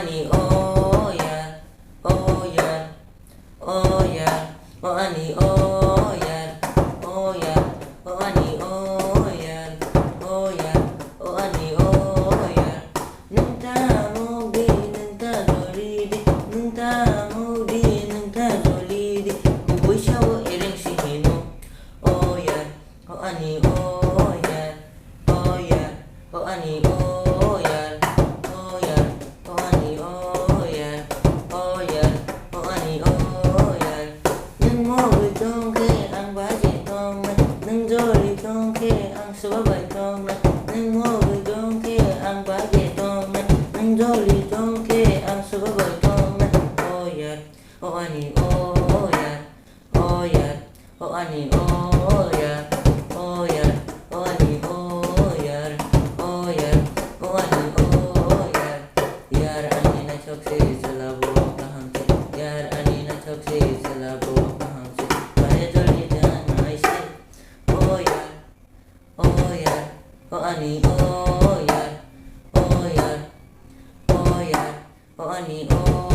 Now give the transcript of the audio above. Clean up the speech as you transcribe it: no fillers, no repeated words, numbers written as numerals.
ani oyar, oyar, oyar, ani oyar, oyar, ani oyar, oyar, ani oyar. Nung ta mo di, nung ta doli di, nung ta mo di, nung ta doli di. Bubuy siya o iring si Hino. Oyar, ani oyar, oyar, ani oyar, oyar, ani oyar, oyar, ani oyar. Nung mo itong kay ang baje tong na, nung jolly tong kay ang subabay tong na, nung mo itong kay ang baje tong na, nung jolly tong kay ang subabay tong na. Oyar, ani oyar, oyar, ani oyar, oyar, ani oyar, oyar, ani oyar. Yar ani na chokse salabo kahangse, yar ani na chokse salabo kahangse. Kaya jolly jan aise. Oyar, oyar, ani oyar, oyar, oyar, ani oyar.